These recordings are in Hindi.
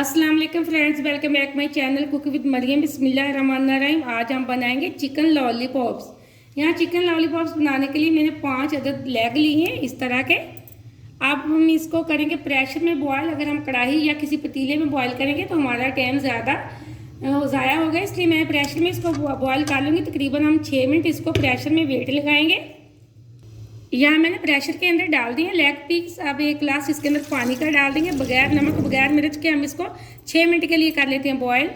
अस्सलाम वालेकुम friends, welcome back my channel cook with Mariam. बिस्मिल्लाहिर्रहमानिर्रहीम। आज हम बनाएंगे चिकन लॉलीपॉप्स। यहाँ चिकन लॉलीपॉप्स बनाने के लिए मैंने 5 अदद लेग लिए हैं इस तरह के। अब हम इसको करेंगे प्रेशर में बॉयल। अगर हम कढ़ाई या किसी पतीले में बॉयल करेंगे तो हमारा टाइम ज़्यादा ज़ाया होगा, इसलिए मैं प्रेशर में इसको बॉयल कर लूँगी। तकरीबन हम 6 मिनट इसको प्रेशर में वेट लगाएंगे। यहाँ मैंने प्रेशर के अंदर डाल दिए लेग पीस। अब 1 गिलास इसके अंदर पानी का डाल देंगे। बगैर नमक बगैर मिर्च के हम इसको 6 मिनट के लिए कर लेते हैं बॉयल।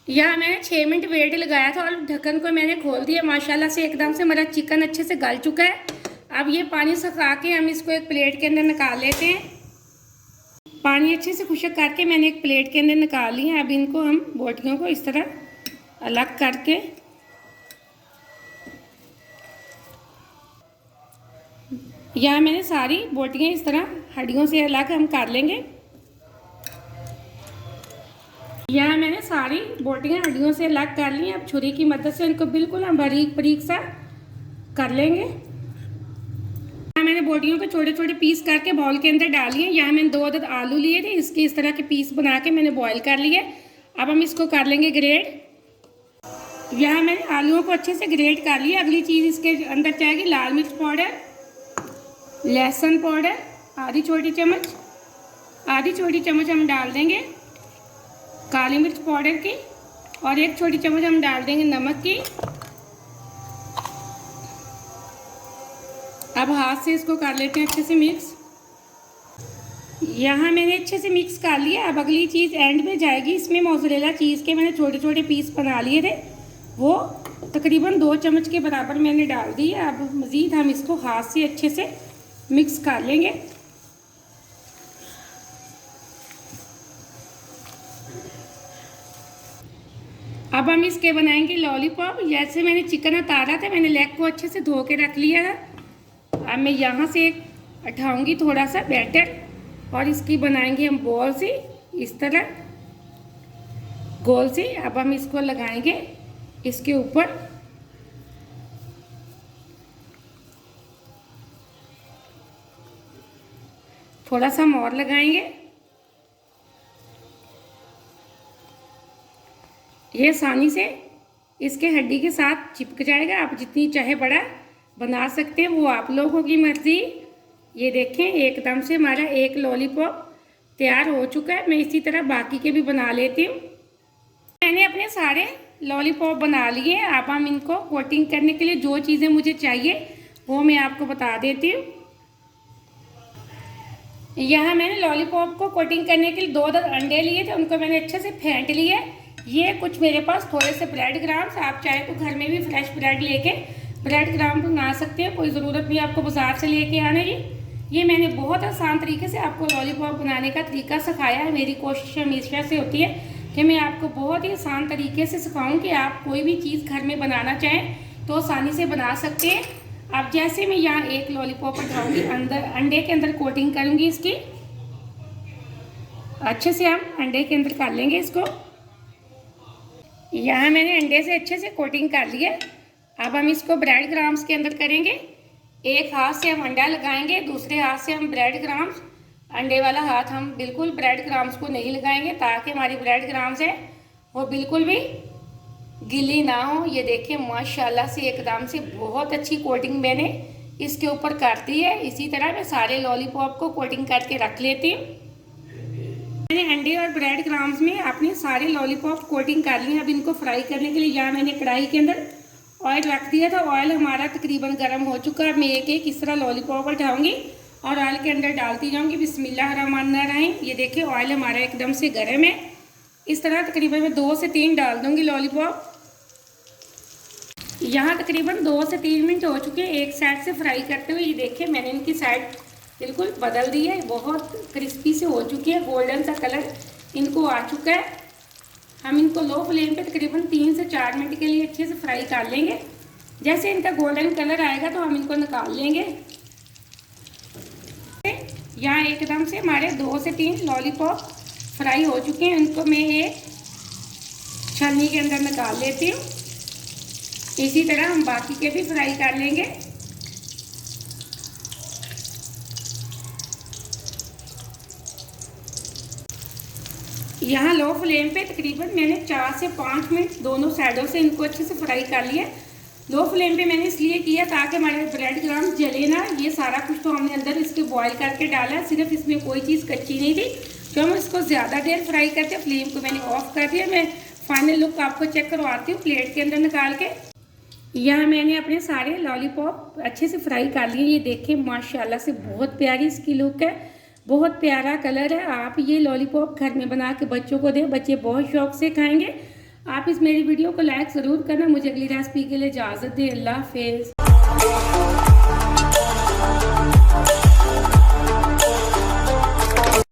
यहाँ मैंने 6 मिनट वेट लगाया था और ढक्कन को मैंने खोल दिया। माशाल्लाह से एकदम से हमारा चिकन अच्छे से गल चुका है। अब ये पानी सुखा के हम इसको एक प्लेट के अंदर निकाल लेते हैं। पानी अच्छे से खुश्क करके मैंने एक प्लेट के अंदर निकाल लिया। अब इनको हम बोटियों को इस तरह अलग करके यहाँ मैंने सारी बोटियाँ इस तरह हड्डियों से अलग हम कर लेंगे। यहाँ मैंने सारी बोटियाँ हड्डियों से अलग कर ली। अब छुरी की मदद से इनको बिल्कुल हम बारीक बारीक सा कर लेंगे। यहाँ मैंने बोटियों को छोटे छोटे पीस करके बाउल के अंदर डाल लिए। यहाँ मैंने 2 अदद आलू लिए थे, इसके इस तरह के पीस बना के मैंने बॉयल कर लिए। अब हम इसको कर लेंगे ग्रेट। यहाँ मैंने आलूओं को अच्छे से ग्रेट कर लिया। अगली चीज़ इसके अंदर जाएगी लाल मिर्च पाउडर, लहसुन पाउडर आधी छोटी चम्मच हम डाल देंगे काली मिर्च पाउडर की, और 1 छोटी चम्मच हम डाल देंगे नमक की। अब हाथ से इसको कर लेते हैं अच्छे से मिक्स। यहाँ मैंने अच्छे से मिक्स कर लिया। अब अगली चीज़ एंड में जाएगी। इसमें मोज़रेला चीज़ के मैंने छोटे छोटे पीस बना लिए थे, वो तकरीबन 2 चम्मच के बराबर मैंने डाल दिए। अब मज़ीद हम इसको हाथ से अच्छे से मिक्स कर लेंगे। अब हम इसके बनाएंगे लॉलीपॉप। जैसे मैंने चिकन उतारा था, मैंने लेग को अच्छे से धो के रख लिया था। अब मैं यहाँ से उठाऊंगी थोड़ा सा बैटर और इसकी बनाएंगे हम बॉल सी इस तरह गोल सी। अब हम इसको लगाएंगे इसके ऊपर। थोड़ा सा और लगाएंगे। ये आसानी से इसके हड्डी के साथ चिपक जाएगा। आप जितनी चाहे बड़ा बना सकते हैं, वो आप लोगों की मर्जी। ये देखें एकदम से हमारा एक लॉलीपॉप तैयार हो चुका है। मैं इसी तरह बाकी के भी बना लेती हूँ। मैंने अपने सारे लॉलीपॉप बना लिए। अब हम इनको कोटिंग करने के लिए जो चीज़ें मुझे चाहिए वो मैं आपको बता देती हूँ। यहाँ मैंने लॉलीपॉप को कोटिंग करने के लिए 2 अदद अंडे लिए थे, उनको मैंने अच्छे से फेंट लिए। ये कुछ मेरे पास थोड़े से ब्रेड क्रम्स, आप चाहे तो घर में भी फ्रेश ब्रेड लेके ब्रेड क्रम्स बना सकते हैं। कोई ज़रूरत नहीं आपको बाजार से लेके आने की। ये मैंने बहुत आसान तरीके से आपको लॉलीपॉप बनाने का तरीका सिखाया है। मेरी कोशिश हमेशा से होती है कि मैं आपको बहुत ही आसान तरीके से सिखाऊँ कि आप कोई भी चीज़ घर में बनाना चाहें तो आसानी से बना सकते हैं। अब जैसे मैं यहाँ एक लॉलीपॉप उठाऊंगी, अंदर अंडे के अंदर कोटिंग करूंगी इसकी। अच्छे से हम अंडे के अंदर कर लेंगे इसको। यहाँ मैंने अंडे से अच्छे से कोटिंग कर लिया। अब हम इसको ब्रेड क्रम्स के अंदर करेंगे। एक हाथ से हम अंडा लगाएंगे, दूसरे हाथ से हम ब्रेड क्रम्स। अंडे वाला हाथ हम बिल्कुल ब्रेड क्रम्स को नहीं लगाएंगे ताकि हमारी ब्रेड क्रम्स है वो बिल्कुल भी गीली ना हो। ये देखिए माशाल्लाह से एकदम से बहुत अच्छी कोटिंग मैंने इसके ऊपर कर दी है। इसी तरह मैं सारे लॉलीपॉप को कोटिंग करके रख लेती हूँ। मैंने अंडे और ब्रेड क्रम्स में अपने सारे लॉलीपॉप कोटिंग कर लिए। अब इनको फ्राई करने के लिए यहाँ मैंने कढ़ाई के अंदर ऑयल रख दिया था। ऑयल हमारा तकरीबन गर्म हो चुका है। मैं एक एक इस तरह लॉलीपॉप उठाऊँगी और ऑयल के अंदर डालती जाऊँगी। बिस्मिल्लाहिर्रहमानिर्रहीम। ये देखिए ऑयल हमारा एकदम से गर्म है। इस तरह तकरीबन मैं 2 से 3 डाल दूँगी लॉलीपॉप। यहाँ तकरीबन 2 से 3 मिनट हो चुके हैं एक साइड से फ्राई करते हुए। ये देखिए मैंने इनकी साइड बिल्कुल बदल दी है, बहुत क्रिस्पी से हो चुकी है, गोल्डन सा कलर इनको आ चुका है। हम इनको लो फ्लेम पे तकरीबन 3 से 4 मिनट के लिए अच्छे से फ्राई कर लेंगे। जैसे इनका गोल्डन कलर आएगा तो हम इनको निकाल लेंगे। यहाँ एकदम से हमारे 2 से 3 लॉलीपॉप फ्राई हो चुके हैं। इनको मैं एक छलनी के अंदर निकाल लेती हूँ। इसी तरह हम बाकी के भी फ्राई कर लेंगे। यहाँ लो फ्लेम पे तकरीबन मैंने 4 से 5 मिनट दोनों साइडों से इनको अच्छे से फ्राई कर लिया। लो फ्लेम पे मैंने इसलिए किया ताकि हमारे ब्रेड क्रम्स जले ना। ये सारा कुछ तो हमने अंदर इसके बॉईल करके डाला है, सिर्फ इसमें कोई चीज़ कच्ची नहीं थी। जो हम इसको ज़्यादा देर फ्राई करते, फ्लेम को मैंने ऑफ कर दिया। मैं फाइनल लुक आपको चेक करवाती हूँ प्लेट के अंदर निकाल के। यहाँ मैंने अपने सारे लॉलीपॉप अच्छे से फ्राई कर लिए। ये देखें माशाल्लाह से बहुत प्यारी इसकी लुक है, बहुत प्यारा कलर है। आप ये लॉलीपॉप घर में बना के बच्चों को दें, बच्चे बहुत शौक से खाएंगे। आप इस मेरी वीडियो को लाइक ज़रूर करना। मुझे अगली रेसिपी के लिए इजाज़त दें। अल्लाह हाफिज़।